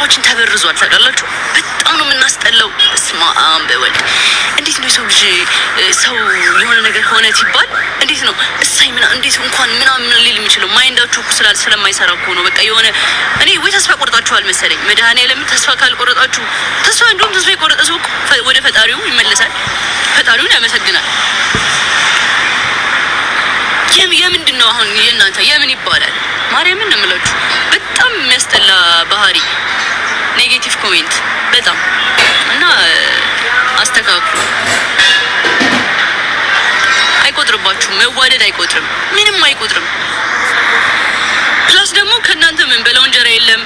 አይምሮችን ተበርዟል ታውቃላችሁ። በጣም ነው የምናስጠላው። እስማአም በወልድ እንዴት ነው ሰው የሆነ ነገር ሆነ ሲባል እንዴት ነው እሳይ እንዴት እንኳን ምናምን ሊል የሚችለው? ማይንዳችሁ ስለማይሰራ እኮ ነው። በቃ የሆነ እኔ ወይ ተስፋ ቆርጣችኋል መሰለኝ። መድኃኒዓለም ተስፋ ካልቆረጣችሁ እንደውም ተስፋ የቆረጠ ሰው ወደ ፈጣሪው ይመለሳል፣ ፈጣሪውን ያመሰግናል። የምንድን ነው አሁን የእናንተ የምን ይባላል? ማርያምን ነው የምላችሁ። በጣም የሚያስጠላ ባህሪ፣ ኔጌቲቭ ኮሜንት በጣም እና አስተካክሉ። አይቆጥርባችሁም። መዋደድ አይቆጥርም፣ ምንም አይቆጥርም። ፕላስ ደግሞ ከእናንተ ምን በለው እንጀራ የለም፣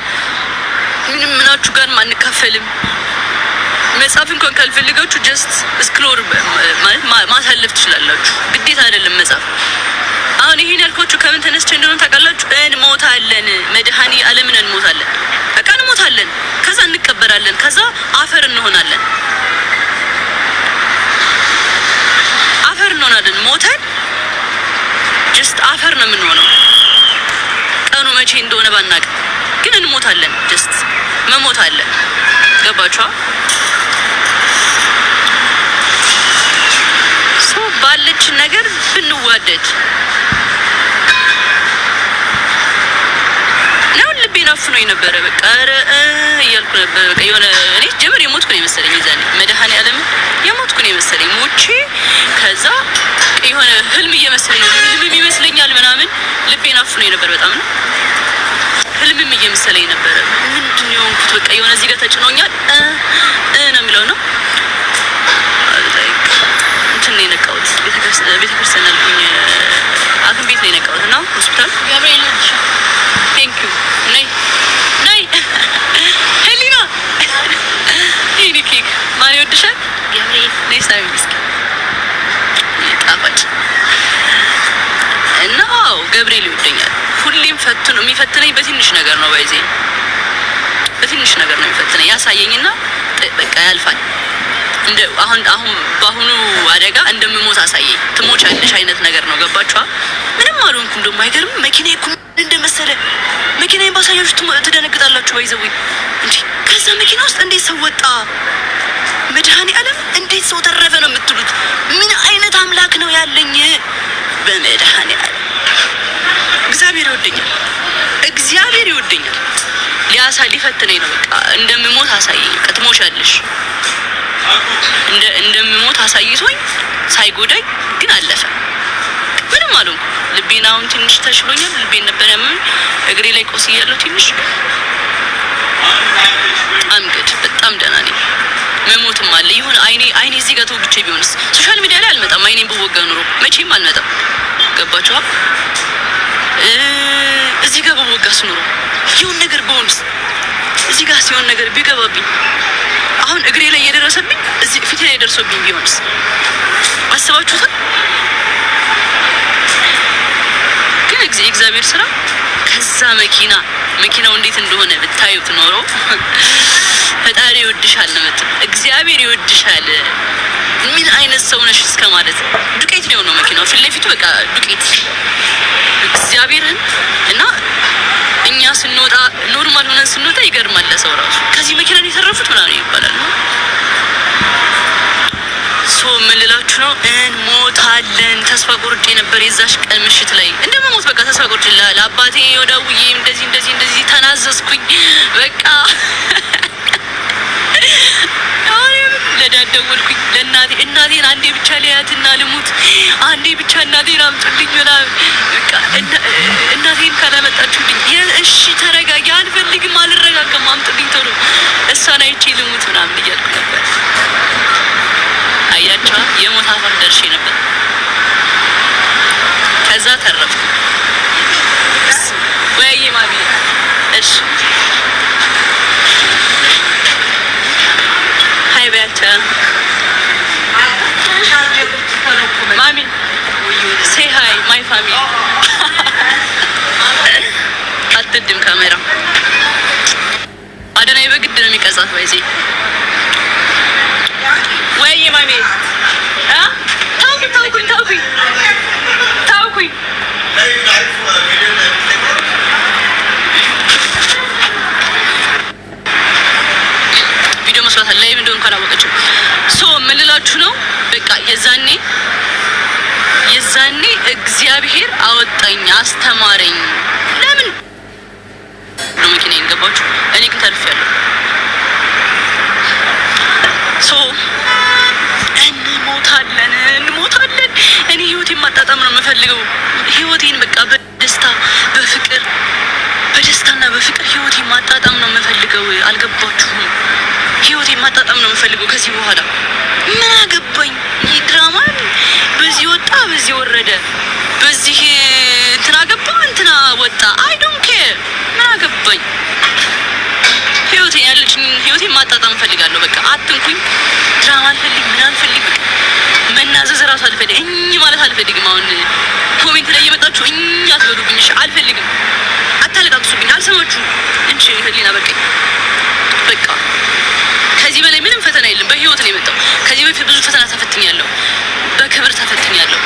ምንም ምናችሁ ጋር አንካፈልም። መጽሐፍ እንኳን ካልፈልጋችሁ ጀስት ስክሮል ማለት ማሳለፍ ትችላላችሁ። ግዴታ አይደለም መጽሐፍ። አሁን ይሄን ያልኳችሁ ከምን ተነስቼ እንደሆነ ታውቃላችሁ? እንሞታለን፣ መድኃኒዓለምን እንሞታለን። በቃ እንሞታለን፣ ከዛ እንቀበራለን፣ ከዛ አፈር እንሆናለን። ሞተን ጀስት አፈር ነው የምንሆነው። ቀኑ መቼ እንደሆነ ባናውቅም ግን እንሞታለን። ጀስት መሞት አለ። ገባችኋ? ሰው ባለችን ነገር ብንዋደድ ነው። ልቤን አፍኖኝ ነበረ። በቃ ኧረ እያልኩ ነበር። በቃ የሆነ እኔ ጀምር የሞትኩ ነው የመሰለኝ። ይዛኔ መድኃኒዓለም የሞትኩ ነው የመሰለኝ። ሞቼ ከዛ የሆነ ህልም እየመሰለኝ ነው። ህልም ይመስለኛል ምናምን ልቤን አፍኖኝ ነበር በጣም ነው። ህልምም እየመሰለኝ ነበረ። ምንድን ነው የሆንኩት? በቃ የሆነ እዚህ ጋር ተጭኖኛል ነው የሚለው ነው። እንትን ነው የነቃሁት። ቤተክርስቲያን አልኩኝ። ሐኪም ቤት ነው የነቃሁት እና ሆስፒታል ገብርኤል ቴንክ ዩ ነይ ሄሊና ይሄ ኬክ ማን ይወድሻል? ገብርኤል ነይ ሳይ ምስኪ ጣፋጭ እና ገብርኤል ይወደኛል። ሁሌም የሚፈትነኝ በትንሽ ነገር ነው። ባይዜ በትንሽ ነገር ነው የሚፈትነኝ። ያሳየኝና በቃ ያልፋል። እንደ አሁን በአሁኑ አደጋ እንደምሞት አሳየኝ። ትሞቻለሽ አይነት ነገር ነው። ገባችኋ? ምንም አልሆንኩም። ደግሞ አይገርም? መኪናዬ እኮ እንደመሰለ መኪናዬን ባሳያችሁ ትደነግጣላችሁ። ባይዘው እንዴ ከዛ መኪና ውስጥ እንዴት ሰው ወጣ? መድኃኒዓለም እንዴት ሰው ተረፈ ነው የምትሉት? ምን አይነት አምላክ ነው ያለኝ? በመድኃኒዓለም እግዚአብሔር ይወደኛል። እግዚአብሔር ይወደኛል። ሊፈትነኝ ነው። በቃ እንደምሞት አሳየኝ። በቃ ትሞቻለሽ እንደምሞት አሳይቶኝ ሳይጎዳኝ ግን አለፈ። ምንም አልሆንኩም። ልቤን አሁን ትንሽ ተሽሎኛል። ልቤን ነበር ያመመኝ። እግሬ ላይ ቆስያለሁ ትንሽ። አምገድ በጣም ደህና ነኝ። መሞትም አለ ይሁን። አይኔ እዚህ ጋር ተወግቼ ቢሆንስ ሶሻል ሚዲያ ላይ አልመጣም። አይኔን በወጋ ኑሮ መቼም አልመጣም። ገባችኋ? እዚህ ጋር በወጋስ ኑሮ ይሁን ነገር በሆንስ እዚህ ጋር ሲሆን ነገር ቢገባብኝ አሁን እግሬ ላይ የደረሰብኝ እዚህ ፊቴ ላይ ደርሶብኝ ቢሆንስ አስባችሁታል? ግን እግዚአብሔር ስራ ከዛ መኪናው እንዴት እንደሆነ ብታዩት ኖሮ ፈጣሪ ይወድሻል ነው ማለት። እግዚአብሔር ይወድሻል። ምን አይነት ሰው ነሽ እስከ ማለት ዱቄት ነው የሆነው መኪናው ፊት ለፊቱ በቃ ዱቄት። እግዚአብሔርን እና እኛ ስንወጣ ኖርማል ሆነን ስንወጣ ይገርማል ለሰው ራሱ። ከዚህ መኪና ነው የተረፉት ምናምን ይባላል ነው። ምን ልላችሁ ነው? እንሞታለን። ተስፋ ቆርጬ ነበር የዛሽ ቀን ምሽት ላይ እንደምሞት በቃ ተስፋ ቆርጬ ለአባቴ ወዳውዬ እንደዚህ ተናዘዝኩኝ። በቃ ለዳደውልኩኝ ለእናቴ እናቴን አንዴ ብቻ ሊያትና ልሙት፣ አንዴ ብቻ እናቴን አምጡልኝ ምናምን። በቃ እናቴን ካላመጣችሁልኝ እሺ ተረጋጊ፣ አልፈልግም፣ አልረጋጋም፣ አምጡልኝ ቶሎ እሷን አይቼ ልሙት ምናምን እያልኩ ነበር። አያቻ የሞት አፋፍ ደርሼ ነበር። ከዛ ተረፍኩ። ወይዬ ማሚ እሺ ሃይ በያቻ ማሚ ሴ ሃይ ማይ ፋሚሊ አትድም ካሜራ አደናይ በግድ ነው የሚቀጻት ባይዜ ወይዬ ማሚ ታው እግዚአብሔር አወጣኝ፣ አስተማረኝ። ለምን መኪና ገባችሁ? እኔ ግን ተርፌያለሁ። ሶ እንሞታለን። እኔ ህይወቴን ማጣጣም ነው የምፈልገው። ህይወቴን በቃ በደስታና በፍቅር ህይወቴን ማጣጣም ነው የምፈልገው። አልገባችሁም? ህይወቴን ማጣጣም ነው የምፈልገው። ከዚህ በኋላ ምን አገባኝ? ይህ ድራማ በዚህ ወጣ በዚህ ወረደ፣ በዚህ እንትና ገባ እንትና ወጣ፣ አይ ዶንት ኬር። ምን አገባኝ? ህይወቴን ያለችኝ ህይወቴን ማጣጣም ፈልጋለሁ። በቃ አትንኩኝ። ድራማ አልፈልግም፣ ምን አልፈልግም። በቃ መናዘዝ እራሱ አልፈልግም። ማለት አልፈልግም። አሁን ኮሜንት ላይ እየመጣችሁ አትበሉብኝ። እሺ አልፈልግም። አታለቃቅሱብኝ። አልሰማችሁም እንጂ ህሊና በቃኝ። በቃ ከዚህ በላይ ምንም ፈተና የለም። በህይወት ነው የመጣው። ከዚህ በፊት ብዙ ፈተና ተፈትኛለሁ። በክብር ተፈትኛለሁ።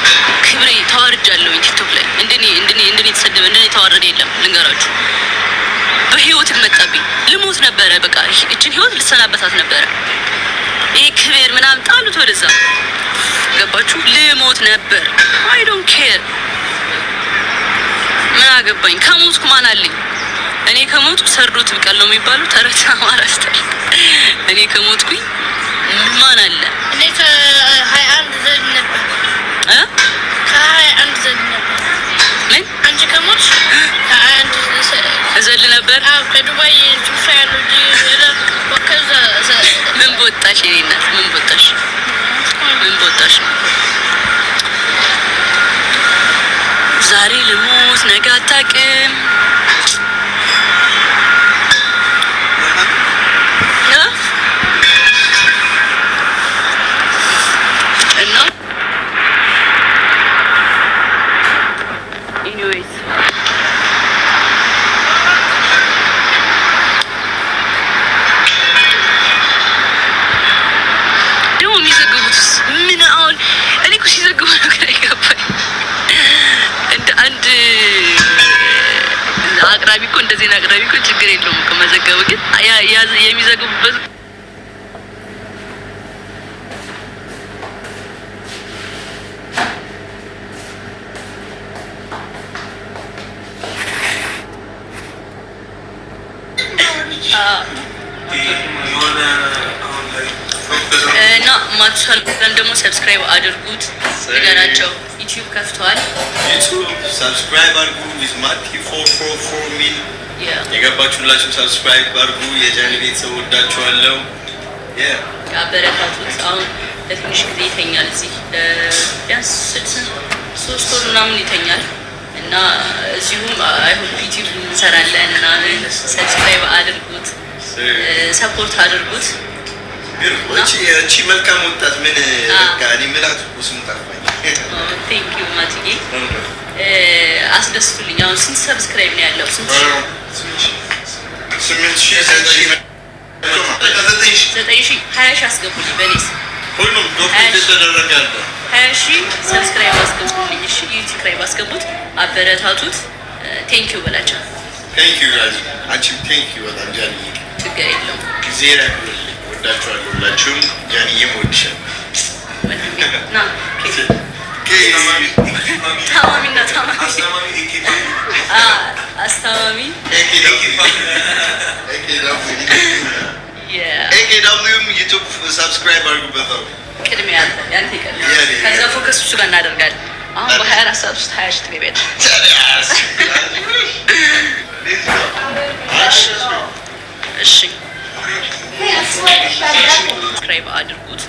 ክብሬ ተዋርጃለሁ። ቲክቶክ ላይ እንደኔ የተሰደበ እንደኔ ተዋረደ የለም። ልንገራችሁ፣ በህይወት መጣብኝ። ልሞት ነበረ። በቃ እችን ህይወት ልሰናበታት ነበረ። ይሄ ክብር ምናምን ጣሉት ወደዛ። ገባችሁ? ልሞት ነበር። አይ ዶንት ኬር። ምን አገባኝ? ከሞትኩ ማን አለኝ? እኔ ከሞትኩ ሰርዶ ትብቃል ነው የሚባለው ተረት አማራ ስታይል። እኔ ከሞትኩኝ ማን አለ? እኔ ከ21 ዘል ነበር ከ21 ዘል ነበር። ምን አንቺ ከሞትሽ ከ21 ዘል ነበር? አዎ ከዱባይ ቱፋ ያለው ወከዛ ምን ቦጣሽ? የኔ እናት ምን ቦጣሽ? ዛሬ ልሞት ነገ አታውቅም። እና ኤኒዌይስ ደግሞ የሚዘግቡትስ ምን? አሁን እኔ እኮ ሲዘግቡ ነገር አይገባኝ። እንደ አንድ አቅራቢ እኮ እንደዚህ አቅራቢ እኮ ችግር የለውም እኮ መዘገቡ፣ ግን የሚዘግቡበት እና ማትሰልፈን ደግሞ ሰብስክራይብ አድርጉት። ነገራቸው ዩቲዩብ ከፍተዋል። ዩቲዩብ ሰብስክራይብ አድርጉ። ዊዝማቲ 444 ሚል የገባችሁላችሁ ሰብስክራይብ አድርጉ። የጃኒ ቤተሰብ ወዳችኋለሁ። አበረታቱት። አሁን ለትንሽ ጊዜ ይተኛል። እዚህ ቢያንስ 3 ወር ምናምን ይተኛል እና እዚሁም አይሆን ዩቲዩብ እንሰራለን እና ሰብስክራይብ አድርጉት፣ ሰፖርት አድርጉት። እቺ መልካም ወጣት ምን በቃ እኔ የምላት እኮ ስሙ ጠፋኝ። ቴንክ ዩ ማትዬ፣ አስደስቱልኝ። አሁን ስንት ሰብስክራይብ ነው ያለው? ስንት? 9,000 20,000 አስገቡልኝ። በኔስ ሁሉም ዶክተር ተደረጋለ 20,000 ሰብስክራይብ አስገቡልኝ። እሺ ዩቲዩብ አስገቡት፣ አበረታቱት። ቴንክ ዩ በላቸው። ቴንክ ዩ ጋይስ። አንቺም ቴንክ ዩ በጣም ጃኒ። ችግር የለውም። ጊዜ ያክብርልኝ። ወዳችኋለሁ ሁላችሁም። ጃኒዬም ወድሻለሁ። ና ታማሚና አስታማሚ ኤኬዳብሊውም ዩቱብ ሰብስክራይብ አድርጉበት። ቅድሚያ ያንተ ይቀድማል። ከዛ ፎከስ እሱ ጋር እናደርጋለን። አሁን በ24 ሰዓት ውስጥ 20 ሺህ ትገቢያለሽ። እሺ ሰብስክራይብ አድርጉት።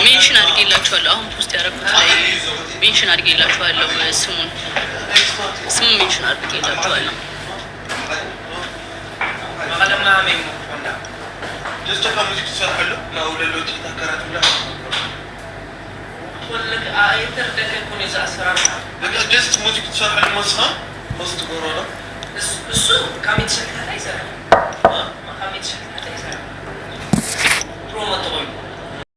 ሜንሽን አድርጌላችኋለሁ። አሁን ፖስት ያደረኩት ላይ ሜንሽን አድርጌላችኋለሁ። ስሙን ሜንሽን አድርጌላችኋለሁ። እሱ ካሜት ሸክታ ላይ ይሰራል። ካሜት ሸክታ